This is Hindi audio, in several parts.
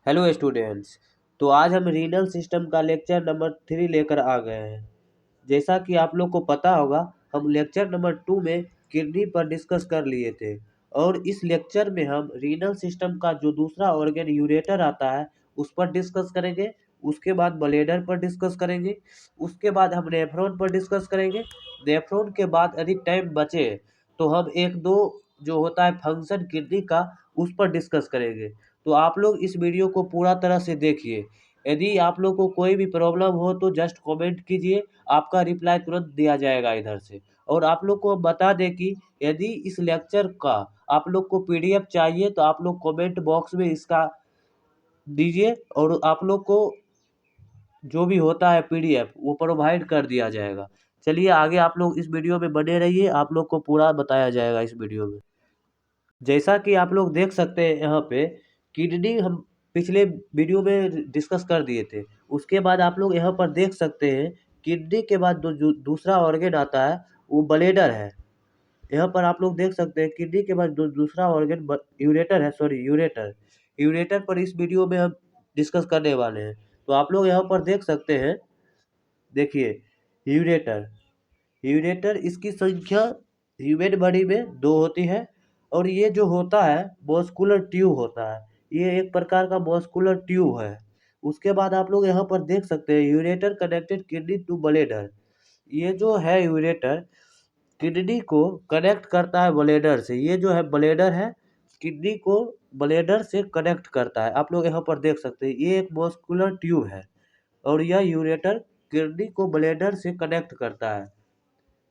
Hello students. तो आज हम रीनल सिस्टम का लेक्चर नंबर 3 लेकर आ गए हैं। जैसा कि आप लोग को पता होगा, हम लेक्चर नंबर 2 में किडनी पर डिस्कस कर लिए थे और इस लेक्चर में हम रीनल सिस्टम का जो दूसरा ऑर्गन यूरेटर आता है उस पर डिस्कस करेंगे। उसके बाद ब्लैडर पर डिस्कस करेंगे। उसके बाद हम नेफ्रॉन पर डिस्कस करेंगे। नेफ्रॉन के बाद यदि टाइम बचे तो हम एक दो जो होता है फंक्शन किडनी का उस पर डिस्कस करेंगे। तो आप लोग इस वीडियो को पूरा तरह से देखिए। यदि आप लोग को कोई भी प्रॉब्लम हो तो जस्ट कमेंट कीजिए, आपका रिप्लाई तुरंत दिया जाएगा इधर से। और आप लोग को हम बता दें कि यदि इस लेक्चर का आप लोग को पीडीएफ चाहिए तो आप लोग कमेंट बॉक्स में इसका दीजिए और आप लोग को जो भी होता है पीडीएफ वो प्रोवाइड कर दिया जाएगा। चलिए आगे आप लोग इस वीडियो में बने रहिए, आप लोग को पूरा बताया जाएगा इस वीडियो में। जैसा कि आप लोग देख सकते हैं यहाँ पे किडनी हम पिछले वीडियो में डिस्कस कर दिए थे। उसके बाद आप लोग यहाँ पर देख सकते हैं किडनी के बाद जो दूसरा ऑर्गन आता है वो ब्लैडर है। यहाँ पर आप लोग देख सकते हैं किडनी के बाद जो दूसरा ऑर्गन यूरेटर है, सॉरी यूरेटर। यूरेटर पर इस वीडियो में हम डिस्कस करने वाले हैं। तो आप लोग यहाँ पर देख सकते हैं, देखिए यूरेटर। यूरेटर इसकी संख्या ह्यूमन बॉडी में 2 होती है और ये जो होता है मस्कुलर ट्यूब होता है। ये एक प्रकार का मस्कुलर ट्यूब है। उसके बाद आप लोग यहाँ पर देख सकते हैं ureter connected kidney to bladder. ये जो है यूरेटर किडनी को कनेक्ट करता है ब्लैडर से। ये जो है ब्लैडर है, किडनी को ब्लैडर से कनेक्ट करता है। आप लोग यहाँ पर देख सकते हैं ये एक मस्कुलर ट्यूब है और यह यूरेटर किडनी को ब्लैडर से कनेक्ट करता है।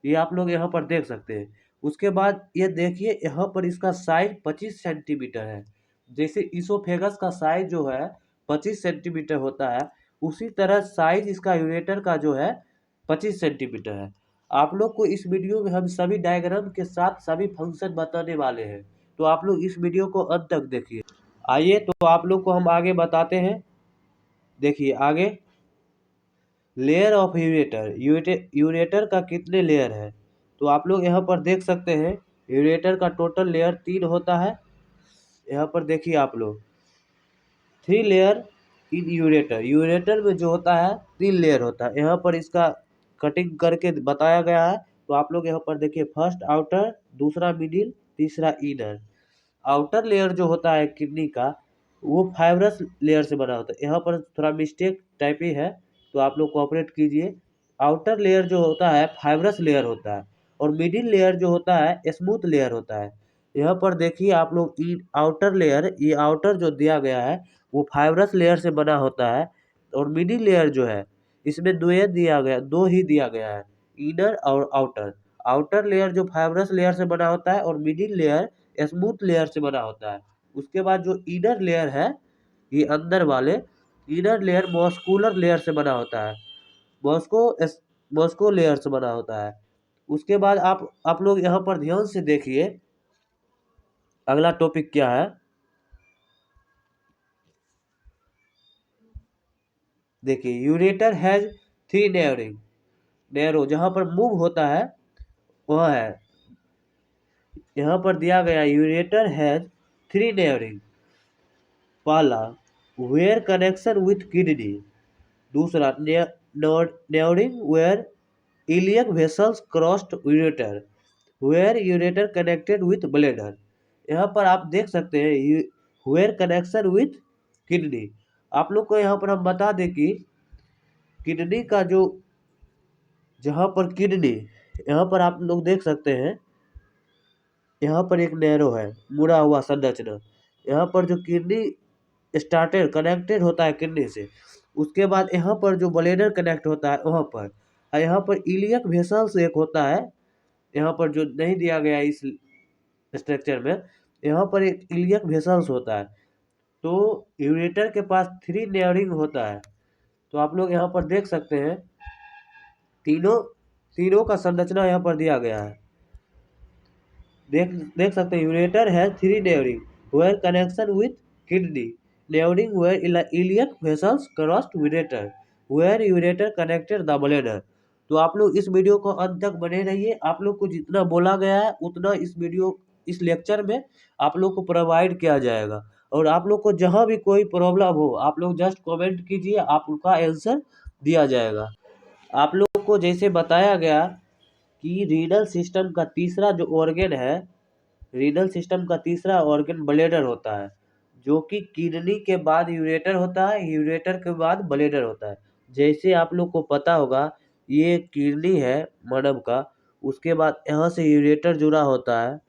ये आप लोग यहाँ पर देख सकते हैं। उसके बाद ये देखिए यहाँ पर इसका साइज 25 सेंटीमीटर है। जैसे इसोफेगस का साइज जो है 25 सेंटीमीटर होता है, उसी तरह साइज इसका यूरेटर का जो है 25 सेंटीमीटर है। आप लोग को इस वीडियो में हम सभी डायग्राम के साथ सभी फंक्शन बताने वाले हैं। तो आप लोग इस वीडियो को अंत तक देखिए। आइए तो आप लोग को हम आगे बताते हैं। देखिए आगे, लेयर ऑफ यूरेटर। यूरेटर का कितने लेयर है तो आप लोग यहाँ पर देख सकते हैं। यूरेटर का टोटल लेयर 3 होता है। यहाँ पर देखिए आप लोग 3 लेयर इन यूरेटर। यूरेटर में जो होता है 3 लेयर होता है। यहाँ पर इसका कटिंग करके बताया गया है। तो आप लोग यहाँ पर देखिए, फर्स्ट आउटर, दूसरा मिडिल, तीसरा इनर। आउटर लेयर जो होता है किडनी का वो फाइब्रस लेयर से बना होता है। यहाँ पर थोड़ा मिस्टेक टाइप ही है तो आप लोग कोऑपरेट कीजिए। आउटर लेयर जो होता है फाइब्रस लेयर होता है और मिडिल लेयर जो होता है स्मूथ लेयर होता है। यहाँ पर देखिए आप लोग, आउटर लेयर, ये आउटर जो दिया गया है वो फाइब्रस लेयर से बना होता है और मिडिल लेयर जो है इसमें दो ही दिया गया है, इनर और आउटर। आउटर लेयर जो फाइब्रस लेयर से बना होता है और मिडिल लेयर स्मूथ लेयर से बना होता है। उसके बाद जो इनर लेयर है, ये अंदर वाले इनर लेयर मस्कुलर लेयर से बना होता है। मॉस्को मॉस्को लेयर से बना होता है। उसके बाद आप लोग यहाँ पर ध्यान से देखिए अगला टॉपिक क्या है। देखिए यूरेटर हैज 3 नेयरिंग। नैरो जहाँ पर मूव होता है वह है, यहाँ पर दिया गया यूरेटर हैज 3 नेयरिंग। पहला वेयर कनेक्शन विथ किडनी, दूसरा narrowing where iliac vessels crossed ureter, where ureter connected with bladder. यहाँ पर आप देख सकते हैं वेयर कनेक्शन विथ किडनी। आप लोग को यहाँ पर हम बता दें कि किडनी का जो, जहाँ पर किडनी, यहाँ पर आप लोग देख सकते हैं यहाँ पर एक नैरो है, मुड़ा हुआ संरचना। यहाँ पर जो किडनी स्टार्टेड कनेक्टेड होता है किडनी से, उसके बाद यहाँ पर जो ब्लैडर कनेक्ट होता है वहाँ पर, और यहाँ पर इलियक वेसल्स एक होता है। यहाँ पर जो नहीं दिया गया इस स्ट्रक्चर में, यहाँ पर एक इलियक वेसल्स होता है। तो यूरेटर के पास 3 नेयरिंग होता है। तो आप लोग यहाँ पर देख सकते हैं तीनों का संरचना यहाँ पर दिया गया है। देख सकते हैं यूरेटर है 3 narrowing where connection with kidney, narrowing where iliac vessels crossed ureter, where ureter connected the bladder. तो आप लोग इस वीडियो को अंत तक बने रहिए। आप लोग को जितना बोला गया है उतना इस लेक्चर में आप लोग को प्रोवाइड किया जाएगा। और आप लोग को जहाँ भी कोई प्रॉब्लम हो आप लोग जस्ट कमेंट कीजिए, आप उनका आंसर दिया जाएगा। आप लोग को जैसे बताया गया कि रीनल सिस्टम का तीसरा जो ऑर्गन है, रीनल सिस्टम का तीसरा ऑर्गन ब्लैडर होता है, जो कि किडनी के बाद यूरेटर होता है, यूरेटर के बाद ब्लैडर होता है। जैसे आप लोग को पता होगा ये किडनी है मानव का, उसके बाद यहाँ से यूरेटर जुड़ा होता है,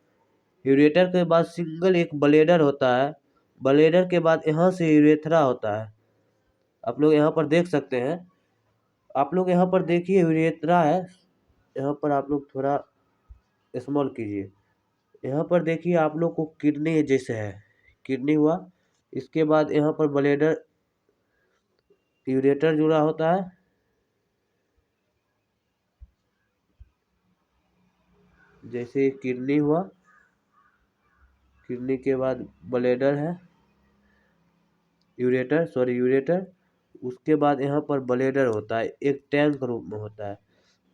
यूरेटर के बाद सिंगल एक ब्लैडर होता है, ब्लैडर के बाद यहाँ से यूरेथ्रा होता है। आप लोग यहाँ पर देख सकते हैं, आप लोग यहाँ पर देखिए यूरेथ्रा है, यहाँ पर आप लोग थोड़ा स्मॉल कीजिए। यहाँ पर देखिए आप लोग को किडनी जैसे है, किडनी हुआ, इसके बाद यहाँ पर ब्लैडर यूरेटर जुड़ा होता है, जैसे किडनी हुआ, किडनी के बाद ब्लैडर है, यूरेटर, उसके बाद यहाँ पर ब्लैडर होता है, एक टैंक रूप में होता है,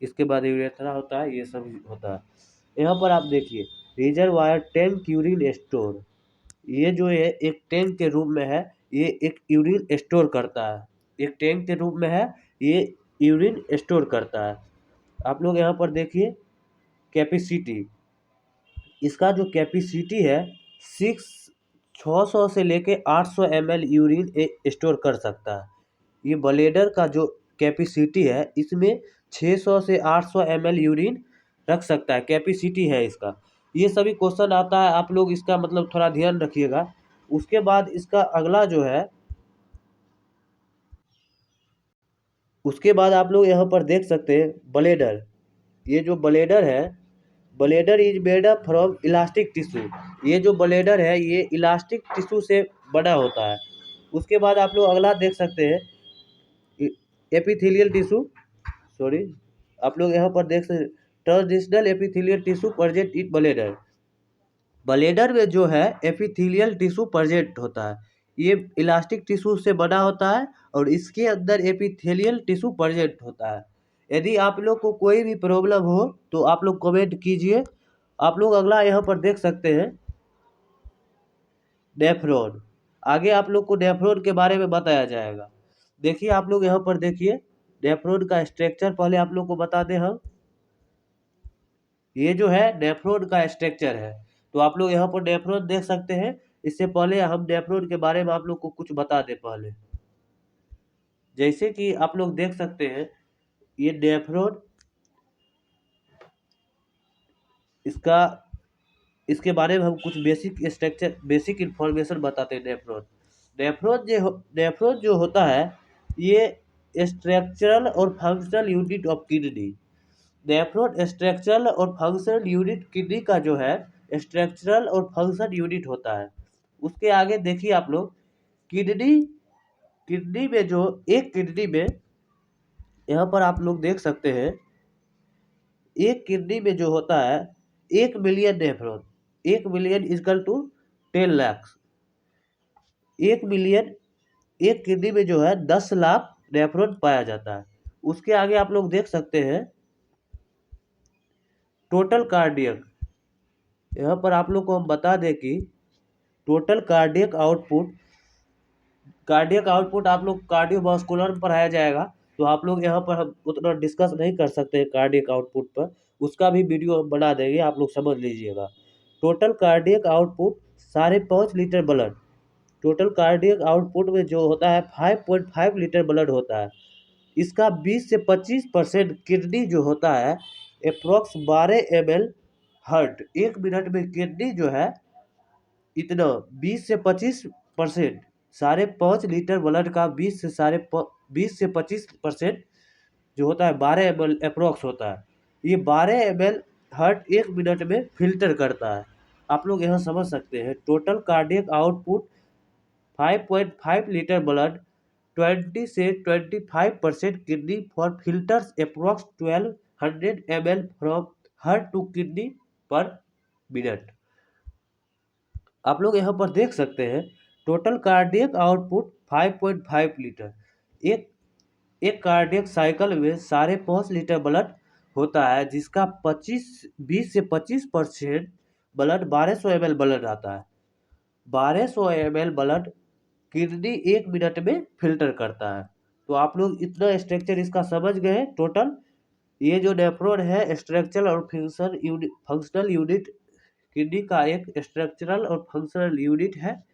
इसके बाद यूरेथ्रा होता है, ये सब होता है। यहाँ पर आप देखिए रिजर्वायर टैंक यूरिन स्टोर, ये जो है एक टैंक के रूप में है, ये एक यूरिन स्टोर करता है, एक टैंक के रूप में है, ये यूरिन स्टोर करता है। आप लोग यहाँ पर देखिए कैपेसिटी, इसका जो कैपेसिटी है 600 से लेके 800 ml यूरिन स्टोर कर सकता है। ये ब्लैडर का जो कैपेसिटी है इसमें 600 से 800 ml यूरिन रख सकता है, कैपेसिटी है इसका। ये सभी क्वेश्चन आता है, आप लोग इसका मतलब थोड़ा ध्यान रखिएगा। उसके बाद इसका अगला जो है, उसके बाद आप लोग यहाँ पर देख सकते हैं ब्लैडर, ये जो ब्लैडर है, bladder is made up from elastic tissue, ये जो ब्लैडर है ये इलास्टिक टिश्यू से बना होता है। उसके बाद आप लोग अगला देख सकते हैं एपिथेलियल टिश्यू, सॉरी, आप लोग यहाँ पर देख सकते transitional epithelial tissue present in bladder, bladder में जो है एपिथेलियल टिश्यू प्रेजेंट होता है, ये इलास्टिक टिश्यू से बना होता है और इसके अंदर एपिथेलियल टिश्यू प्रेजेंट होता है। यदि आप लोग को कोई भी प्रॉब्लम हो तो आप लोग कमेंट कीजिए। आप लोग अगला यहाँ पर देख सकते हैं नेफ्रॉन, आगे आप लोग को नेफ्रॉन के बारे में बताया जाएगा। देखिए आप लोग यहाँ पर देखिए नेफ्रॉन का स्ट्रक्चर पहले आप लोग को बता दें हम, ये जो है नेफ्रॉन का स्ट्रक्चर है, तो आप लोग यहाँ पर नेफ्रॉन देख सकते हैं। इससे पहले हम नेफ्रॉन के बारे में आप लोग को कुछ बता दें पहले, जैसे कि आप लोग देख सकते हैं ये नेफ्रॉन, इसका इसके बारे में हम कुछ बेसिक स्ट्रक्चर बेसिक इंफॉर्मेशन बताते हैं। नेफ्रॉन जो होता है ये स्ट्रक्चरल और functional unit of kidney, nephron structural और फंक्शनल यूनिट किडनी का जो है स्ट्रक्चरल और फंक्शन यूनिट होता है। उसके आगे देखिए आप लोग किडनी, किडनी में जो एक किडनी में यहाँ पर आप लोग देख सकते हैं एक किडनी में जो होता है 1 million nephron, 1 million equal to 10 lakh, 1 million, एक किडनी में जो है 10 लाख नेफ्रॉन पाया जाता है। उसके आगे आप लोग देख सकते हैं टोटल कार्डियक, यहाँ पर आप लोग को हम बता दें कि total cardiac output, cardiac output आप लोग कार्डियोवास्कुलर में पढ़ाया जाएगा, तो आप लोग यहाँ पर हम उतना डिस्कस नहीं कर सकते हैं कार्डियक आउटपुट पर, उसका भी वीडियो हम बना देंगे, आप लोग समझ लीजिएगा। Total cardiac output 5.5 litre blood, total cardiac output में जो होता है 5.5 लीटर ब्लड होता है। इसका 20 से 25% किडनी जो होता है अप्रोक्स 12 ml हार्ट, 1 मिनट में किडनी जो है इतना 20 से 25%, 5.5 लीटर ब्लड का 20 से 25% जो होता है 12 ml अप्रोक्स होता है। ये 12 ml हार्ट 1 मिनट में फिल्टर करता है। आप लोग यहाँ समझ सकते हैं total cardiac output 5.5 litre blood, 20 से 25% kidney for filters approx 1200 ml from heart to kidney per minute. आप लोग यहाँ पर देख सकते हैं टोटल कार्डियक आउटपुट 5.5 लीटर, एक कार्डियक साइकिल में 5.5 लीटर ब्लड होता है, जिसका 20 से 25% ब्लड 1200 ml ब्लड आता है। 1200 ml ब्लड किडनी 1 मिनट में फिल्टर करता है। तो आप लोग इतना स्ट्रक्चर इसका समझ गए टोटल। ये जो नेफ्रॉन है स्ट्रक्चरल और फंक्शनल यूनिट, किडनी का एक स्ट्रक्चरल और फंक्शनल यूनिट है।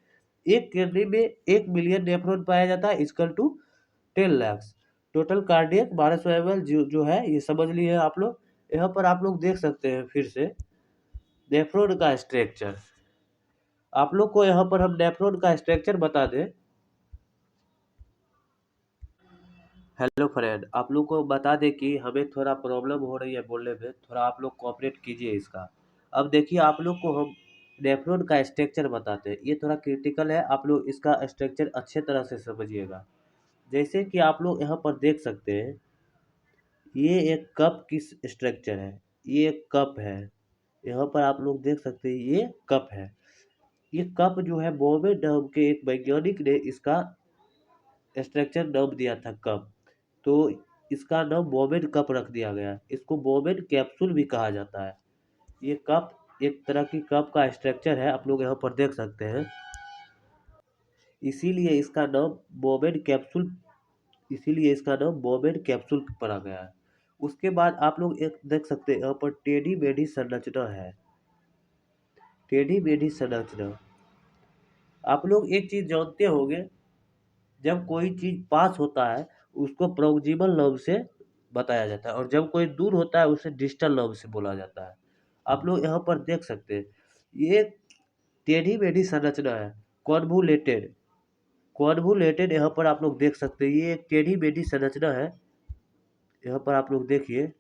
एक किडनी में 1 मिलियन नेफ्रॉन पाया जाता है, equal to 10 lakh. Total cardiac 1200 ml जो है ये समझ लिए आप लोग। यहाँ पर आप लोग देख सकते हैं फिर से नेफ्रॉन का स्ट्रक्चर। आप लोग को यहाँ पर हम नेफ्रॉन का स्ट्रक्चर बता दें। हेलो फ्रेंड, आप लोग को बता दें कि हमें थोड़ा प्रॉब्लम हो रही है बोलने में, थोड़ा आप लोग कोऑपरेट कीजिए इसका। अब देखिए आप लोग को हम नेफ्रॉन का स्ट्रक्चर बताते हैं, ये थोड़ा क्रिटिकल है, आप लोग इसका स्ट्रक्चर अच्छे तरह से समझिएगा। जैसे कि आप लोग यहाँ पर देख सकते हैं, ये एक कप की स्ट्रक्चर है, ये एक कप है। यहाँ पर आप लोग देख सकते हैं ये कप है। ये कप जो है बॉम्बे नाम के एक वैज्ञानिक ने इसका स्ट्रक्चर नाम दिया था कप। तो इसका नाम बोमेन कप रख दिया गया। इसको बोमेन कैप्सूल भी कहा जाता है। ये कप एक तरह की कप का स्ट्रक्चर है, आप लोग यहाँ पर देख सकते हैं। इसीलिए इसका नाम बोमेन कैप्सूल इसीलिए इसका नाम बोमेन कैप्सूल पड़ा गया है। उसके बाद आप लोग एक देख सकते हैं यहाँ पर टेढ़ी मेढ़ी संरचना है। टेढ़ी मेढ़ी संरचना, आप लोग एक चीज जानते होंगे, जब कोई चीज पास होता है उसको प्रोक्सिमल नाम से बताया जाता है, और जब कोई दूर होता है उसे डिस्टल नाम से बोला जाता है। आप लोग यहाँ पर देख सकते हैं ये टेढ़ी मेढ़ी संरचना है, कॉन्वुलेटेड। कॉन्वुलेटेड यहाँ पर आप लोग देख सकते हैं, ये एक टेढ़ी मेढ़ी संरचना है। यहाँ पर आप लोग देखिए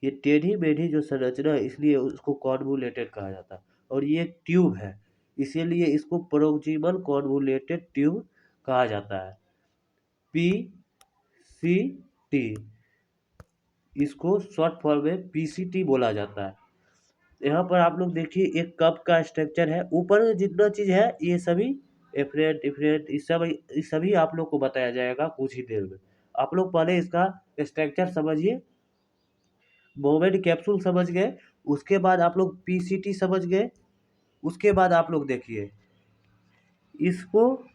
ये टेढ़ी मेढ़ी जो संरचना है, इसलिए उसको कॉन्वुलेटेड कहा जाता है। और ये एक ट्यूब है, इसीलिए इसको प्रोक्सिमल कॉन्वुलेटेड ट्यूब कहा जाता है, PCT। इसको शॉर्ट फॉर्म में PCT बोला जाता है। यहाँ पर आप लोग देखिए एक कप का स्ट्रक्चर है, ऊपर में जितना चीज है ये सभी एफरेंट इफरेंट इस सभी आप लोग को बताया जाएगा कुछ ही देर में। आप लोग पहले इसका स्ट्रक्चर समझिए। मोमेंट कैप्सूल समझ गए, उसके बाद आप लोग PCT समझ गए। उसके बाद आप लोग देखिए इसको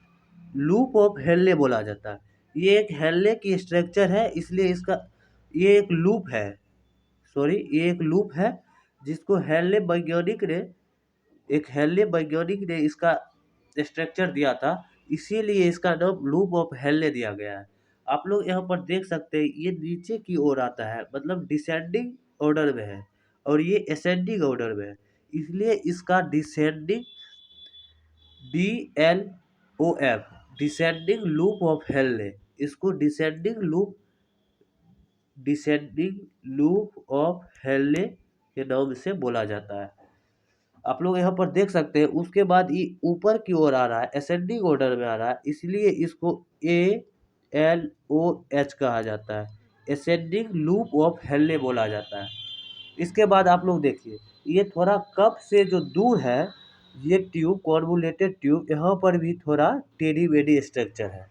लूप ऑफ हेनले बोला जाता है। ये एक हेनले की स्ट्रक्चर है, इसलिए इसका ये एक लूप है। सॉरी, ये एक लूप है जिसको हेनले वैज्ञानिक ने इसका स्ट्रक्चर दिया था, इसीलिए इसका नाम लूप ऑफ हेनले दिया गया है। आप लोग यहाँ पर देख सकते हैं ये नीचे की ओर आता है, मतलब डिसेंडिंग ऑर्डर में है, और ये असेंडिंग ऑर्डर में है, इसलिए इसका DLOF descending loop of Henle, इसको डिसेंडिंग लूप ऑफ हेनले के नाम से बोला जाता है। आप लोग यहाँ पर देख सकते हैं। उसके बाद ये ऊपर की ओर आ रहा है, असेंडिंग ऑर्डर में आ रहा है, इसलिए इसको ALOH कहा जाता है, असेंडिंग लूप ऑफ हेनले बोला जाता है। इसके बाद आप लोग देखिए ये थोड़ा कप से जो दूर है, ये ट्यूब कॉन्वुलेटेड ट्यूब, यहाँ पर भी थोड़ा टेढ़ी मेढ़ी स्ट्रक्चर है।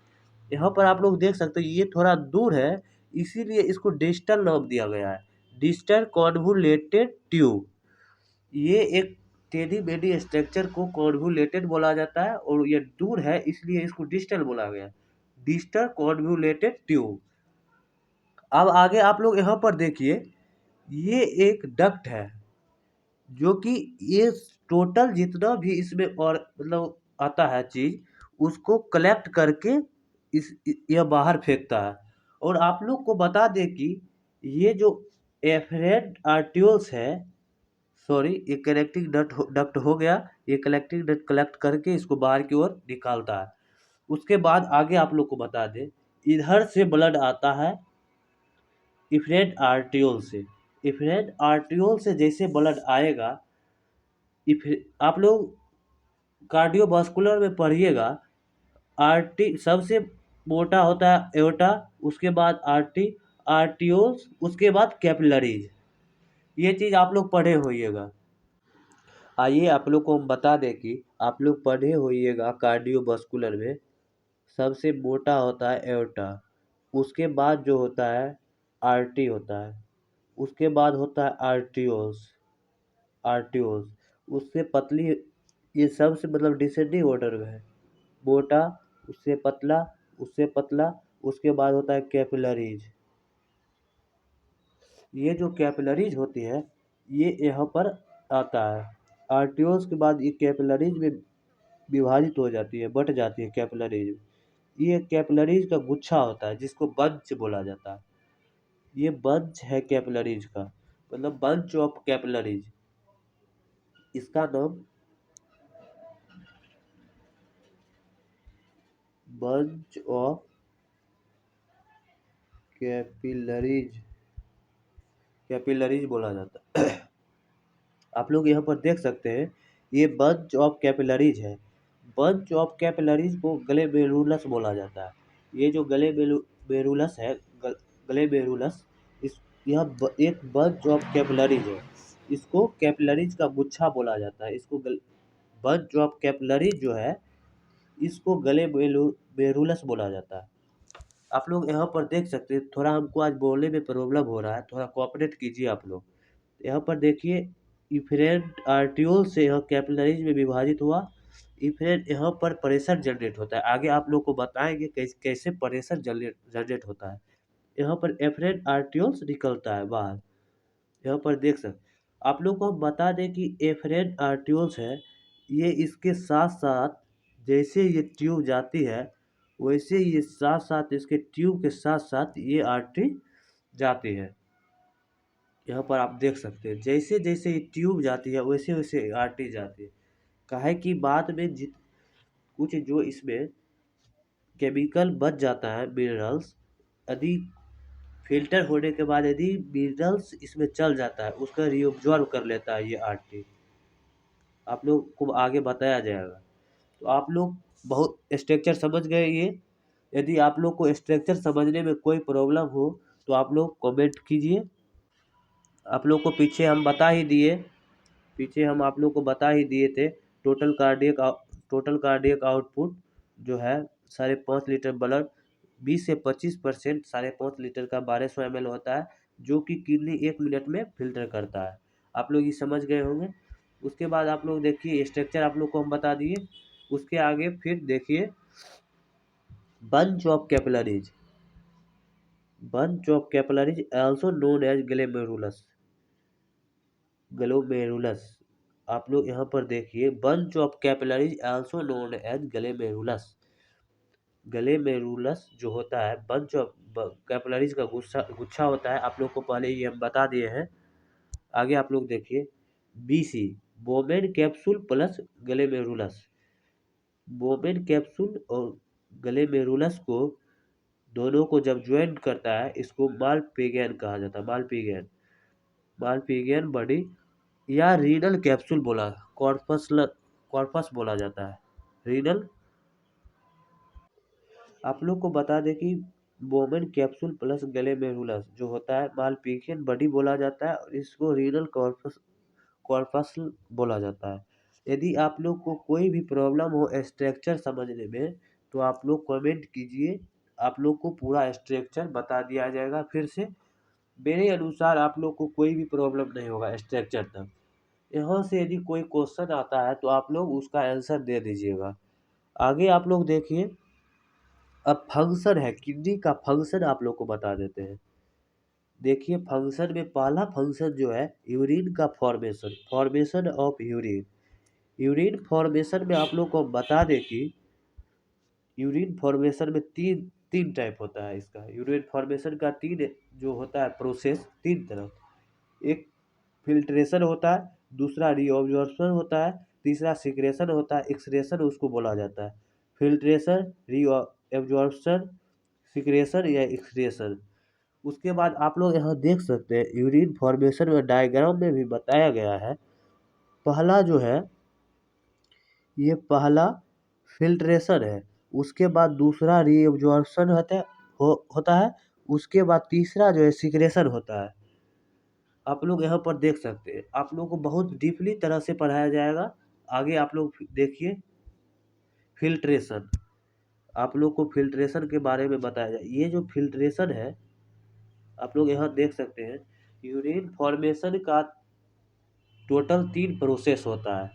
यहाँ पर आप लोग देख सकते हैं ये थोड़ा दूर है, इसीलिए इसको डिस्टल नाम दिया गया है, डिस्टल कॉन्वुलेटेड ट्यूब। ये एक टेढ़ी मेढ़ी स्ट्रक्चर को कॉन्वुलेटेड बोला जाता है, और ये दूर है इसलिए इसको डिस्टल बोला गया, डिस्टल कॉन्वुलेटेड ट्यूब। अब आगे आप लोग यहाँ पर देखिए ये एक डक्ट है, जो कि ये टोटल जितना भी इसमें और मतलब आता है चीज, उसको कलेक्ट करके यह बाहर फेंकता है। और आप लोग को बता दें कि ये जो एफरेंट आर्ट्यूल्स है, सॉरी ये कलेक्टिंग डक्ट हो गया, ये कलेक्टिंग डक्ट कलेक्ट करके इसको बाहर की ओर निकालता है। उसके बाद आगे आप लोग को बता दें इधर से ब्लड आता है इफरेंट आर्ट्यूल से। इफरेंट आर्ट्यूल से जैसे ब्लड आएगा, आप लोग कार्डियोवास्कुलर में पढ़िएगा, आर्टी सबसे मोटा होता है एओर्टा, उसके बाद आर्टियोल्स, उसके बाद कैपिलरीज। ये चीज़ आप लोग पढ़े होइएगा। आइए आप लोग को हम बता दें कि आप लोग पढ़े होइएगा कार्डियोवास्कुलर में सबसे मोटा होता है एओर्टा, उसके बाद जो होता है आर्टी होता है, उसके बाद होता है आर्टियोल्स। उससे पतली ये सबसे मतलब डिसेंडिंग ऑर्डर में है। मोटा, उससे पतला, उससे पतला, उसके बाद होता है कैपिलरीज। ये जो कैपिलरीज होती है ये यहाँ पर आता है। आर्टियोल्स के बाद ये कैपिलरीज में विभाजित हो जाती है, बट जाती है कैपिलरीज। ये कैपिलरीज का गुच्छा होता है जिसको बंच बोला जाता है। ये बंच है कैपिलरीज का, मतलब बंच ऑफ कैपिलरीज। इसका नाम बंच ऑफ कैपिलरीज कैपिलरीज बोला जाता है। आप लोग यहाँ पर देख सकते हैं ये बंच ऑफ कैपिलरीज है। बंच ऑफ कैपिलरीज को ग्लोमेरुलस बोला जाता है। ये जो ग्लोमेरुलस है, ग्लोमेरुलस, इस यह एक बंच ऑफ कैपिलरीज है। इसको कैपिलरीज का गुच्छा बोला जाता है। इसको बंच ऑफ कैपिलरीज जो है इसको ग्लोमेरुलस बोला जाता है। आप लोग यहाँ पर देख सकते हैं, थोड़ा हमको आज बोलने में प्रॉब्लम हो रहा है, थोड़ा कोऑपरेट कीजिए आप लोग। यहाँ पर देखिए इफरेंट आर्टियोल से यह कैपिलरीज में विभाजित हुआ। इफरेंट यहाँ पर प्रेशर जनरेट होता है। आगे आप लोग को बताएंगे कैसे प्रेशर जनरेट होता है। यहाँ पर एफरेंट आर्टियोल्स निकलता है बाहर। यहाँ पर देख सकते आप लोग को हम बता दें कि एफरेंट आर्टियोल्स है, ये इसके साथ साथ जैसे ये ट्यूब जाती है वैसे ये साथ साथ इसके ट्यूब के साथ साथ ये आर्टरी जाती है। यहाँ पर आप देख सकते हैं जैसे जैसे ये ट्यूब जाती है वैसे वैसे आर्टरी जाती है। काहे कि बाद में जित कुछ जो इसमें केमिकल बच जाता है, मिनरल्स, यदि फिल्टर होने के बाद यदि मिनरल्स इसमें चल जाता है उसका रीअब्जॉर्ब कर लेता है ये आर्टरी। आप लोग को आगे बताया जाएगा। तो आप लोग बहुत स्ट्रक्चर समझ गए ये। यदि आप लोग को स्ट्रक्चर समझने में कोई प्रॉब्लम हो तो आप लोग कमेंट कीजिए। आप लोग को पीछे हम आप लोग को बता ही दिए थे। टोटल कार्डियक आउटपुट जो है 5.5 लीटर ब्लड, 20 से 25% 5.5 लीटर का 1200 ml होता है, जो कि किडनी 1 मिनट में फिल्टर करता है। आप लोग ये समझ गए होंगे। उसके बाद आप लोग देखिए स्ट्रक्चर आप लोग को हम बता दिए। उसके आगे फिर देखिए bunch of capillaries. Bunch of capillaries also known as glomerulus. आप लोग यहाँ पर देखिए bunch of capillaries also known as glomerulus. Glomerulus जो होता है बंच ऑफ कैपिलरीज का गुच्छा होता है। आप लोग को पहले ही हम बता दिए हैं। आगे आप लोग देखिए BC, Bowman capsule plus glomerulus. Bowman capsule और ग्लोमेरुलस को दोनों को जब ज्वाइन करता है इसको मालपिगियन कहा जाता है। मालपिगियन बॉडी या रीनल कैप्सूल कॉर्पस बोला जाता है। रीनल। आप लोग को बता दें कि बोमेन कैप्सूल प्लस ग्लोमेरुलस जो होता है मालपिगियन बॉडी बोला जाता है और इसको रीनल कॉर्पस बोला जाता है। यदि आप लोग को कोई भी प्रॉब्लम हो स्ट्रक्चर समझने में तो आप लोग कमेंट कीजिए। आप लोग को पूरा स्ट्रक्चर बता दिया जाएगा फिर से। मेरे अनुसार आप लोग को कोई भी प्रॉब्लम नहीं होगा स्ट्रक्चर तक। यहाँ से यदि कोई क्वेश्चन आता है तो आप लोग उसका आंसर दे दीजिएगा। आगे आप लोग देखिए अब फंक्शन है, किडनी का फंक्शन आप लोग को बता देते हैं। देखिए फंक्शन में पहला फंक्शन जो है यूरिन का formation of urine. Urine formation में आप लोग को बता दें कि यूरिन फॉर्मेशन में तीन तीन टाइप होता है। इसका यूरिन फॉर्मेशन का तीन जो होता है प्रोसेस, तीन तरफ। एक फिल्ट्रेशन होता है, दूसरा रीअब्जॉर्प्शन होता है, तीसरा सिक्रेशन होता है। एक्सक्रेशन उसको बोला जाता है। फिल्ट्रेशन, रीअब्जॉर्प्शन, सिक्रेशन या एक्सक्रेशन। उसके बाद आप लोग यहाँ देख सकते हैं यूरिन फॉर्मेशन में डायग्राम में भी बताया गया है। पहला जो है ये पहला फिल्ट्रेशन है, उसके बाद दूसरा रीअब्जॉर्प्शन होता है, उसके बाद तीसरा जो है सिक्रेशन होता है। आप लोग यहाँ पर देख सकते हैं। आप लोग को बहुत डीपली तरह से पढ़ाया जाएगा। आगे आप लोग देखिए फिल्ट्रेशन। आप लोग को फिल्ट्रेशन के बारे में बताया जाए। ये जो फिल्ट्रेशन है आप लोग यहाँ देख सकते हैं यूरिन फॉर्मेशन का टोटल तीन प्रोसेस होता है।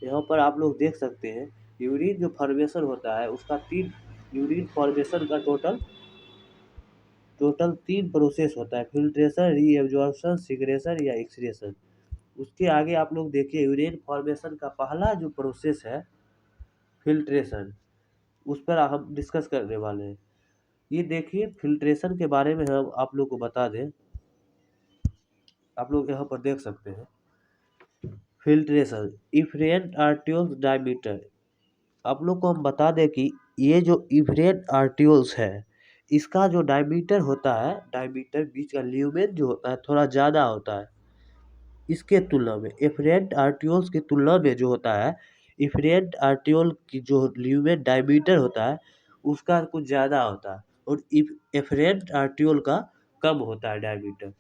यहाँ पर आप लोग देख सकते हैं यूरिन जो फॉर्मेशन होता है उसका 3 यूरिन फॉर्मेशन का टोटल 3 प्रोसेस होता है, फिल्ट्रेशन, रीएब्जॉर्प्शन, सिग्रेशन या एक्सक्रीशन। उसके आगे आप लोग देखिए यूरिन फॉर्मेशन का पहला जो प्रोसेस है फिल्ट्रेशन, उस पर हम डिस्कस करने वाले हैं। ये देखिए फिल्ट्रेशन के बारे में हम आप लोग को बता दें, आप लोग यहाँ पर देख सकते हैं फिल्ट्रेशन इफरेंट आर्ट्यूल्स डायमीटर। आप लोग को हम बता दें कि ये जो इफरेंट आर्ट्यूल्स है इसका जो डायमीटर होता है, डायमीटर बीच का ल्यूमेन जो होता है थोड़ा ज़्यादा होता है इसके तुलना में। एफरेंट आर्ट्यूल्स की तुलना में जो होता है इफरेंट आर्ट्यूल की जो ल्यूमेन डायमीटर होता है उसका कुछ ज़्यादा होता है और एफरेंट आर्ट्यूल का कम होता है डायमीटर।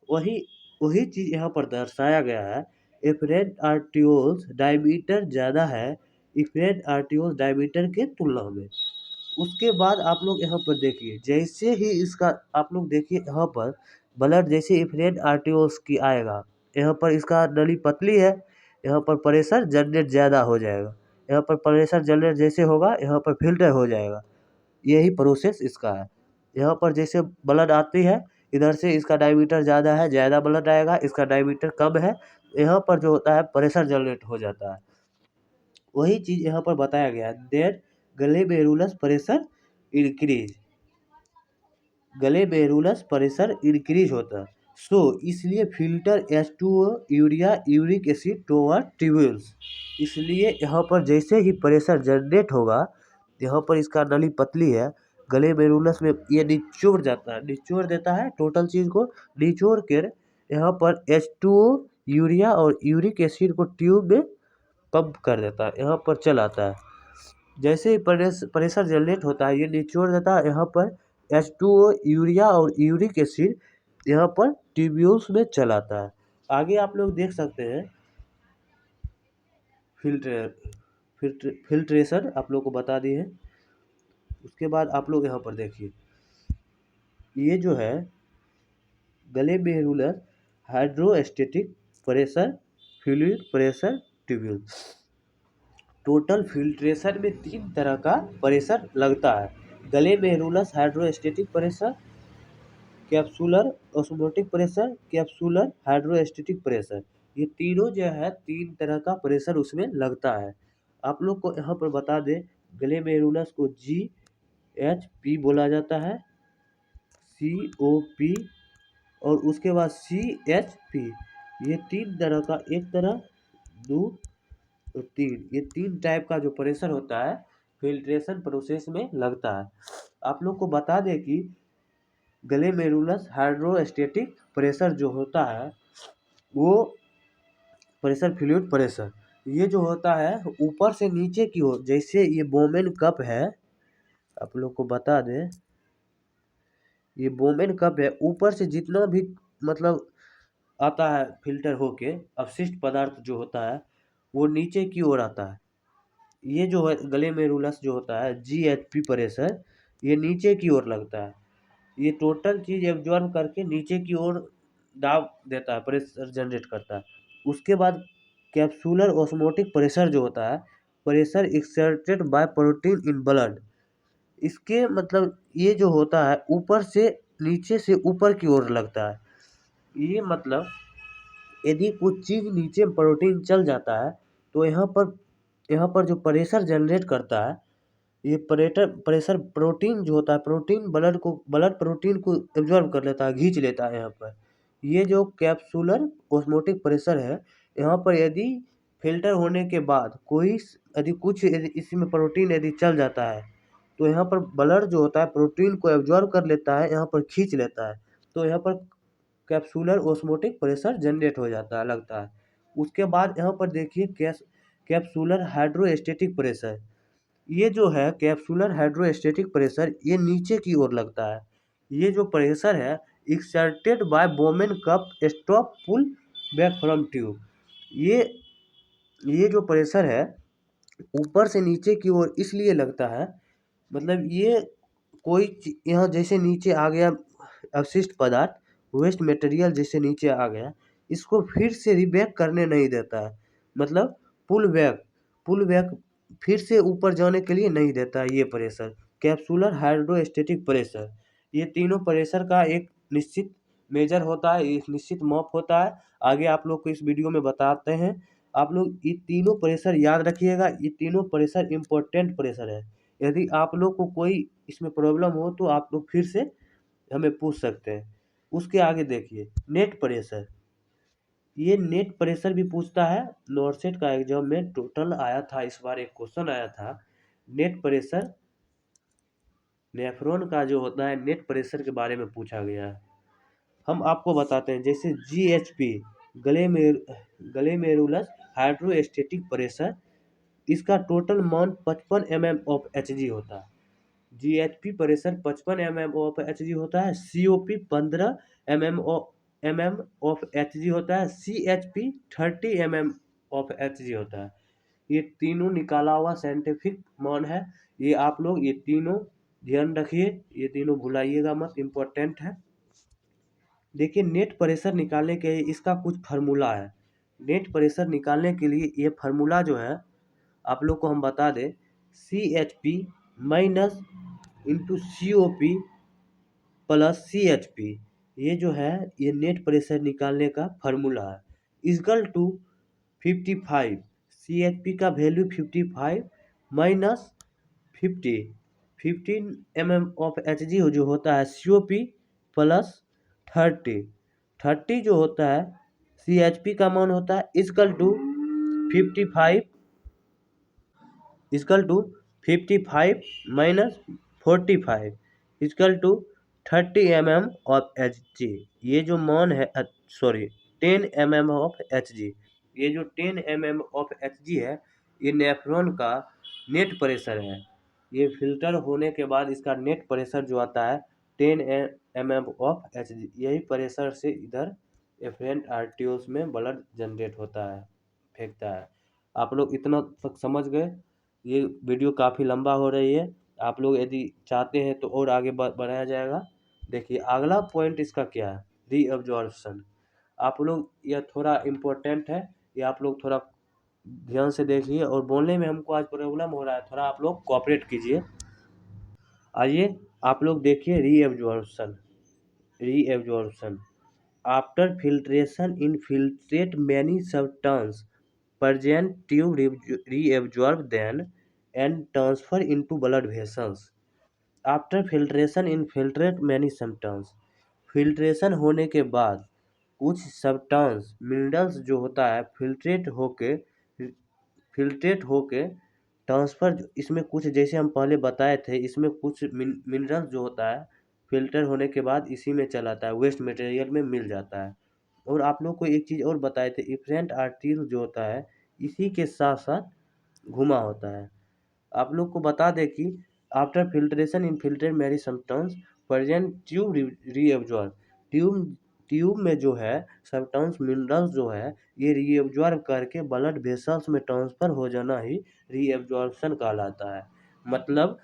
वही वही चीज़ यहाँ पर दर्शाया गया है, एफरेंट आर्ट्यूल्स डायमीटर ज़्यादा है इफरेंट आर्ट्यूल्स डायमीटर के तुलना में। उसके बाद आप लोग यहाँ पर देखिए जैसे ही इसका आप लोग देखिए यहाँ पर ब्लड जैसे इफरेंट आर्ट्यूल्स की आएगा, यहाँ पर इसका नली पतली है, यहाँ पर प्रेशर जनरेट ज़्यादा हो जाएगा, यहाँ पर प्रेशर जनरेट जैसे होगा यहाँ पर फिल्टर हो जाएगा। यही प्रोसेस इसका है। यहाँ पर जैसे ब्लड आती है इधर से इसका डायमीटर ज़्यादा है, ज़्यादा ब्लड आएगा, इसका डायमीटर कम है, यहाँ पर जो होता है प्रेशर जनरेट हो जाता है। वही चीज़ यहाँ पर बताया गया है देन गले में रूलस प्रेशर इंक्रीज, गले में रूलस प्रेशर इंक्रीज होता है। सो इसलिए filter H2O urea uric acid toward tubules. इसलिए यहाँ पर जैसे ही प्रेशर जनरेट होगा, यहाँ पर इसका नली पतली है, गले में रूलस में ये निचोड़ जाता है, निचोड़ देता है टोटल चीज़ को, निचोड़ कर यहाँ पर H2O यूरिया और यूरिक एसिड को ट्यूब में पंप कर देता है, यहाँ पर चल आता है। जैसे ही प्रेशर जनरेट होता है ये निचोड़ देता है, यहाँ पर H2O यूरिया और यूरिक एसिड यहाँ पर ट्यूब्यूल्स में चल आता है। आगे आप लोग देख सकते हैं फिल्ट्रेशन आप लोग को बता दिए हैं। उसके बाद आप लोग यहाँ पर देखिए ये जो है गले में ruler hydrostatic pressure fluid pressure tubule. Total filtration में 3 तरह का प्रेशर लगता है, गले में rules hydrostatic pressure, capsular osmotic pressure, capsular hydrostatic pressure. ये तीनों जो है 3 तरह का प्रेशर उसमें लगता है। आप लोग को यहाँ पर बता दें गले में रूलस को GHP बोला जाता है, COP और उसके बाद CHP। ये 3 तरह का, एक तरह, दो और 3, ये 3 टाइप का जो प्रेशर होता है फिल्ट्रेशन प्रोसेस में लगता है। आप लोग को बता दें कि गले में रूलस हाइड्रोस्टेटिक प्रेशर जो होता है वो प्रेशर फ्लूइड प्रेशर, ये जो होता है ऊपर से नीचे की ओर, जैसे ये बोमेन कप है, आप लोग को बता दें ये बोमेन कप है, ऊपर से जितना भी मतलब आता है फिल्टर होके अपशिष्ट पदार्थ जो होता है वो नीचे की ओर आता है। ये जो है गले में रूलस जो होता है GHP प्रेशर, ये नीचे की ओर लगता है, ये टोटल चीज़ एब्जॉर्ब करके नीचे की ओर दाब देता है, प्रेशर जनरेट करता है। उसके बाद कैप्सुलर ऑस्मोटिक प्रेशर जो होता है, pressure exerted by protein in blood. इसके मतलब ये जो होता है ऊपर से नीचे से ऊपर की ओर लगता है। ये मतलब यदि कुछ चीज़ नीचे प्रोटीन चल जाता है तो यहाँ पर जो प्रेशर जनरेट करता है ये प्रेशर प्रोटीन जो होता है, प्रोटीन ब्लड प्रोटीन को एब्जॉर्ब कर लेता है, खींच लेता है यहाँ पर। ये जो कैप्सुलर ऑस्मोटिक प्रेशर है, यहाँ पर यदि फिल्टर होने के बाद यदि इसमें प्रोटीन यदि चल जाता है तो यहाँ पर ब्लड जो होता है प्रोटीन को एब्जॉर्ब कर लेता है, यहाँ पर खींच लेता है, तो यहाँ पर कैप्सुलर ऑस्मोटिक प्रेशर जनरेट हो जाता है, लगता है। उसके बाद यहाँ पर देखिए कैप्सुलर हाइड्रोस्टेटिक प्रेशर, ये जो है कैप्सुलर हाइड्रोस्टेटिक प्रेशर ये नीचे की ओर लगता है। ये जो प्रेशर है exerted by Bowman cup stop pull back from tube. ये ये जो प्रेशर है ऊपर से नीचे की ओर इसलिए लगता है, मतलब ये यहाँ जैसे नीचे आ गया अवशिष्ट पदार्थ, वेस्ट मटेरियल जैसे नीचे आ गया, इसको फिर से रिबैक करने नहीं देता है, मतलब पुल बैक पुल बैक फिर से ऊपर जाने के लिए नहीं देता है ये प्रेशर। कैप्सुलर हाइड्रोस्टेटिक प्रेशर, ये तीनों प्रेशर का एक निश्चित मेजर होता है, एक निश्चित माप होता है। आगे आप लोग को इस वीडियो में बताते हैं। आप लोग ये तीनों प्रेशर याद रखिएगा, ये तीनों प्रेशर इम्पोर्टेंट प्रेशर है। यदि आप लोग को कोई इसमें प्रॉब्लम हो तो आप लोग फिर से हमें पूछ सकते हैं। उसके आगे देखिए नेट प्रेशर, ये नेट प्रेशर भी पूछता है। नॉर्सेट का एग्जाम में टोटल आया था, इस बार एक क्वेश्चन आया था नेट प्रेशर, नेफ्रॉन का जो होता है नेट प्रेशर के बारे में पूछा गया है। हम आपको बताते हैं, जैसे GHP ग्लेमेरुलस हाइड्रोस्टेटिक प्रेशर, इसका टोटल मान 55 mm ऑफ Hg होता है। GHP pressure 55 mm of Hg होता है। COP 15 mm ऑफ Hg होता है। CHP 30 mm ऑफ Hg होता है। ये तीनों निकाला हुआ साइंटिफिक मान है। ये आप लोग ये तीनों ध्यान रखिए, ये तीनों भुलाइएगा मत, इम्पोर्टेंट है। देखिए नेट प्रेशर निकालने के लिए इसका कुछ फार्मूला है। नेट प्रेशर निकालने के लिए ये फार्मूला जो है आप लोग को हम बता दें, CHP minus into COP plus CHP, ये जो है ये नेट प्रेशर निकालने का फार्मूला है। इजकल टू 55, CHP का value 55 minus 15 mm of Hg जो होता है COP प्लस 30 जो होता है CHP का मान होता है equal to 55 minus 45 equal to 30 mm of Hg। ये जो मान है 10 mm ऑफ Hg, ये जो 10 mm ऑफ Hg है ये नेफ्रॉन का नेट प्रेशर है। ये फिल्टर होने के बाद इसका नेट प्रेशर जो आता है 10 mm ऑफ Hg। यही प्रेशर से इधर एफरेंट आर्टियोस में ब्लड जनरेट होता है, फेंकता है। आप लोग इतना तक समझ गए। ये वीडियो काफ़ी लंबा हो रही है, आप लोग यदि चाहते हैं तो और आगे बढ़ाया जाएगा। देखिए अगला पॉइंट इसका क्या है, रीअब्जॉर्प्शन। आप लोग यह थोड़ा इम्पोर्टेंट है, ये आप लोग थोड़ा ध्यान से देखिए। और बोलने में हमको आज प्रॉब्लम हो रहा है, थोड़ा आप लोग कोऑपरेट कीजिए। आइए आप लोग देखिए reabsorption after filtration infiltrate many substance present to reabsorb then and transfer into blood vessels. After filtration infiltrate many substance, filtration होने के बाद कुछ सब्सटेंस मिनरल्स जो होता है फिल्ट्रेट होके ट्रांसफ़र, इसमें कुछ जैसे हम पहले बताए थे, इसमें कुछ मिनरल्स जो होता है फिल्टर होने के बाद इसी में चला आता है, वेस्ट मटेरियल में मिल जाता है। और आप लोग को एक चीज़ और बताए थे, इफरेंट आर्टरीज जो होता है इसी के साथ साथ घुमा होता है। आप लोग को बता दें कि after filtration infiltrate many substance present tube reabsorb, tube में जो है सब्सटेंस मिनरल्स जो है ये रीअब्जॉर्ब करके ब्लड वेसल्स में ट्रांसफ़र हो जाना ही रीअब्जॉर्प्शन कहलाता है। मतलब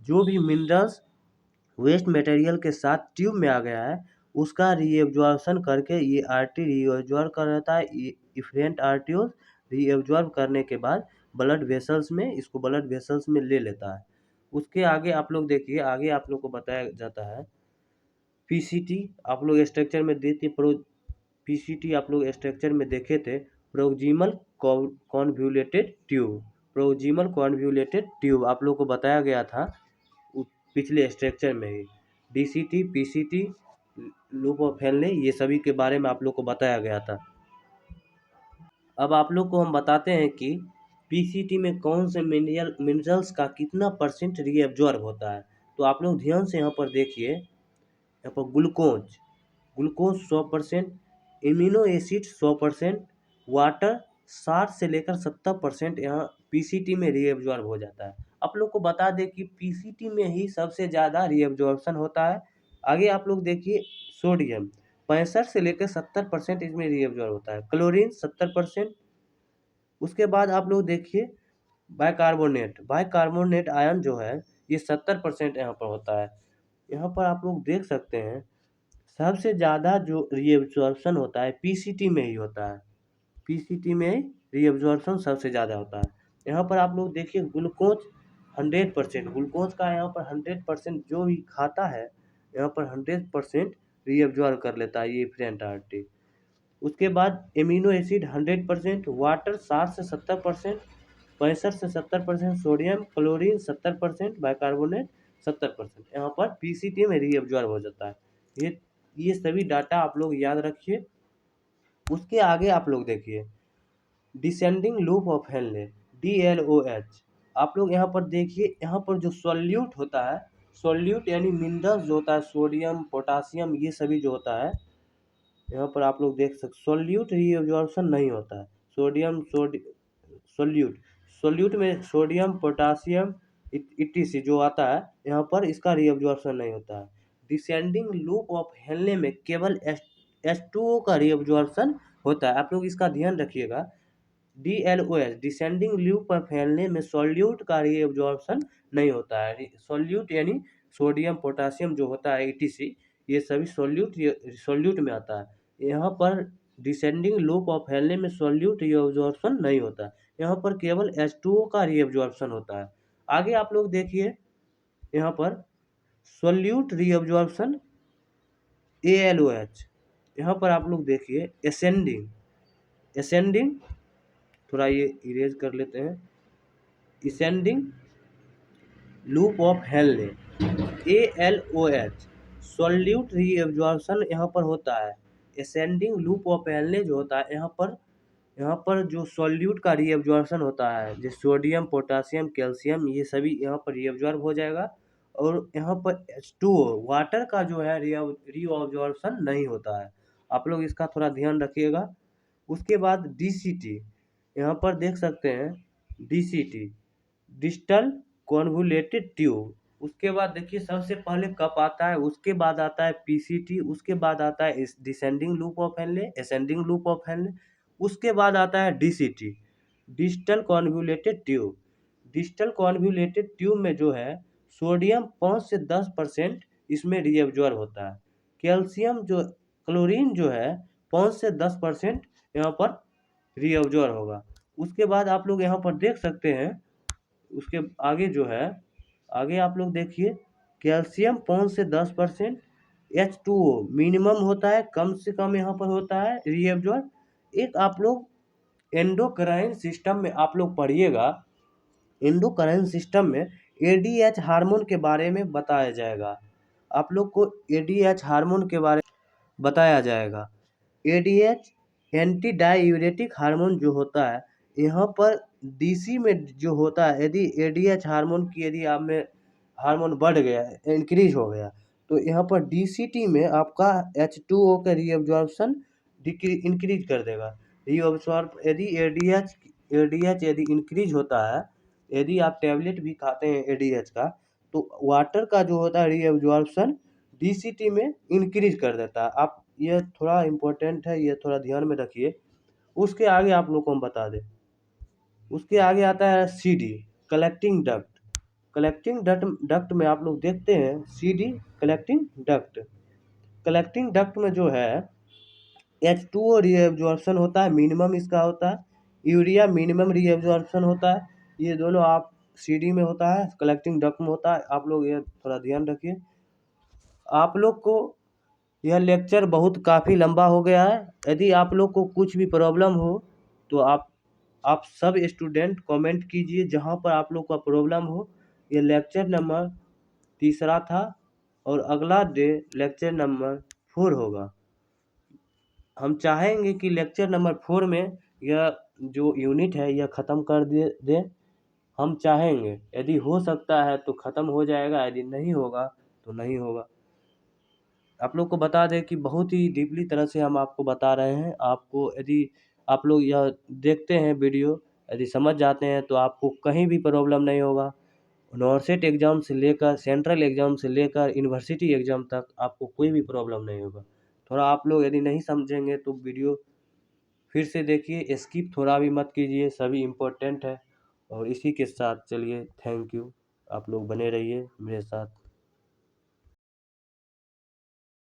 जो भी मिनरल्स वेस्ट मटेरियल के साथ ट्यूब में आ गया है उसका रीअब्जॉर्प्शन करके ये आर्टरी रीअब्जॉर्ब कर रहता है। इफरेंट आर्टियोस रीअब्जॉर्ब करने के बाद ब्लड वेसल्स में इसको ब्लड वेसल्स में ले लेता है। उसके आगे आप लोग देखिए, आगे आप लोग को बताया जाता है PCT। आप लोग स्ट्रक्चर में देते PCT आप लोग स्ट्रक्चर में देखे थे, proximal convoluted tube. Proximal convoluted tube आप लोग को बताया गया था पिछले स्ट्रक्चर में ही। DCT PCT loop of Henle ये सभी के बारे में आप लोग को बताया गया था। अब आप लोग को हम बताते हैं कि PCT में कौन से मिनरल्स का कितना % रीअब्जॉर्ब होता है। तो आप लोग ध्यान से यहाँ पर देखिए, यहाँ पर ग्लूकोज 100%, इम्यूनो एसिड 100%, वाटर 60 से लेकर 70% यहाँ PCT में रीअब्जॉर्ब हो जाता है। आप लोग को बता दें कि PCT में ही सबसे ज़्यादा रीअब्जॉर्प्शन होता है। आगे आप लोग देखिए सोडियम 65 से लेकर 70% इसमें रीअब्जॉर्ब होता है। क्लोरीन 70%। उसके बाद आप लोग देखिए बाइकार्बोनेट आयन जो है ये 70% यहाँ पर होता है। यहाँ पर आप लोग देख सकते हैं सबसे ज़्यादा जो रीअब्जॉर्प्शन होता है PCT में ही होता है। PCT में रीअब्जॉर्प्शन सबसे ज़्यादा होता है। यहाँ पर आप लोग देखिए ग्लूकोज 100%, ग्लूकोज का यहाँ पर 100% जो भी खाता है यहाँ पर 100% रीअब्जॉर्ब कर लेता है ये इफेरेंट आर्टरी। उसके बाद एमिनो एसिड 100%, वाटर 60 से 70%, 65 से 70%, सोडियम क्लोरीन 70%, बाइकार्बोनेट 70%, यहाँ पर पीसीटी में रीअब्जॉर्ब हो जाता है। ये सभी डाटा आप लोग याद रखिए। उसके आगे आप लोग देखिए descending loop of Henle, DLOH। आप लोग यहाँ पर देखिए, यहाँ पर जो सॉल्यूट होता है, सॉल्यूट यानी मिनरल्स जो होता है, सोडियम पोटासियम ये सभी जो होता है, यहाँ पर आप लोग देख सकते सॉल्यूट रीअब्जॉर्प्शन नहीं होता है। सोल्यूट सोल्यूट में सोडियम पोटासियम इटीसी जो आता है, यहाँ पर इसका रीअब्जॉर्प्शन नहीं होता है। डिसेंडिंग लूप ऑफ हेनले में केवल H2O का रीअब्जॉर्प्शन होता है। आप लोग इसका ध्यान रखिएगा। DLOH descending loop of Henle में सॉल्यूट का रीअब्जॉर्प्शन नहीं होता है। सॉल्यूट यानी सोडियम पोटासियम जो होता है ETC, ये सभी सॉल्यूट में आता है। यहाँ पर डिसेंडिंग लूप ऑफ हेनले में सॉल्यूट रीअब्जॉर्प्शन नहीं होता है, यहाँ पर केवल H2O का रीअब्जॉर्प्शन होता है। आगे आप लोग देखिए, यहाँ पर सॉल्यूट रीअब्जॉर्प्शन ALOH, यहाँ पर आप लोग देखिए एसेंडिंग थोड़ा ये इरेज कर लेते हैं, ascending loop of Henle ALOH solute reabsorption यहाँ पर होता है। असेंडिंग लूप ऑफ हेनले जो होता है, यहाँ पर जो सॉल्यूट का रीअब्जॉर्प्शन होता है, जो सोडियम पोटासियम कैल्शियम ये सभी यहाँ पर रीअब्जॉर्ब हो जाएगा। और यहाँ पर H2O वाटर का जो है रीअब्जॉर्प्शन नहीं होता है। आप लोग इसका थोड़ा ध्यान रखिएगा। उसके बाद DCT, यहाँ पर देख सकते हैं DCT डिस्टल कॉन्वुलेटेड ट्यूब। उसके बाद देखिए सबसे पहले कप आता है, उसके बाद आता है PCT, उसके बाद आता है descending loop of Henle, ascending loop of Henle, उसके बाद आता है DCT distal convoluted tube. Distal convoluted tube में जो है सोडियम 5 से 10% इसमें रीअब्जॉर्ब होता है। कैल्शियम जो क्लोरीन जो है 5 से 10% यहाँ पर रीअब्जॉर्ब होगा। उसके बाद आप लोग यहाँ पर देख सकते हैं, उसके आगे जो है, आगे आप लोग देखिए कैल्शियम 5 से 10%, H2O मिनिमम होता है, कम से कम यहाँ पर होता है रीअब्जॉर्ब। एक आप लोग एंडोक्राइन सिस्टम में आप लोग पढ़िएगा, एंडोक्राइन सिस्टम में ADH हार्मोन के बारे में बताया जाएगा। आप लोग को ADH हार्मोन के बारे में बताया जाएगा। ADH एंटी डाययूरेटिक हार्मोन जो होता है, यहाँ पर DC में जो होता है, यदि ADH हार्मोन की यदि आप में हार्मोन बढ़ गया, इंक्रीज हो गया, तो यहाँ पर DCT में आपका H2O का रीअब्जॉर्प्शन इंक्रीज कर देगा। रीअब्जॉर्ब यदि ADH यदि इंक्रीज होता है, यदि आप टैबलेट भी खाते हैं ADH का, तो वाटर का जो होता है रीअब्जॉर्प्शन DCT में इंक्रीज कर देता है। आप ये थोड़ा इम्पोर्टेंट है, ये थोड़ा ध्यान में रखिए। उसके आगे आप लोग को हम बता दें, उसके आगे आता है CD collecting duct. Collecting duct में आप लोग देखते हैं CD collecting duct. Collecting duct में जो है H2O रीअब्जॉर्प्शन होता है, मिनिमम इसका होता है। यूरिया मिनिमम रीअब्जॉर्प्शन होता है। ये दोनों आप CD में होता है, कलेक्टिंग डक्ट में होता है। आप लोग ये थोड़ा ध्यान रखिए। आप लोग को यह लेक्चर बहुत काफ़ी लंबा हो गया है। यदि आप लोग को कुछ भी प्रॉब्लम हो तो आप सब स्टूडेंट कमेंट कीजिए जहाँ पर आप लोग का प्रॉब्लम हो। ये लेक्चर नंबर 3 था और अगला डे लेक्चर नंबर 4 होगा। हम चाहेंगे कि लेक्चर नंबर 4 में यह जो यूनिट है यह ख़त्म कर दें। हम चाहेंगे, यदि हो सकता है तो ख़त्म हो जाएगा, यदि नहीं होगा तो नहीं होगा। आप लोग को बता दें कि बहुत ही डीपली तरह से हम आपको बता रहे हैं। आपको यदि आप लोग यह देखते हैं वीडियो, यदि समझ जाते हैं तो आपको कहीं भी प्रॉब्लम नहीं होगा। नॉर्सेट एग्ज़ाम से लेकर सेंट्रल एग्ज़ाम से लेकर यूनिवर्सिटी एग्ज़ाम तक आपको कोई भी प्रॉब्लम नहीं होगा। थोड़ा आप लोग यदि नहीं समझेंगे तो वीडियो फिर से देखिए, स्किप थोड़ा भी मत कीजिए, सभी इम्पोर्टेंट है। और इसी के साथ चलिए, थैंक यू। आप लोग बने रहिए मेरे साथ।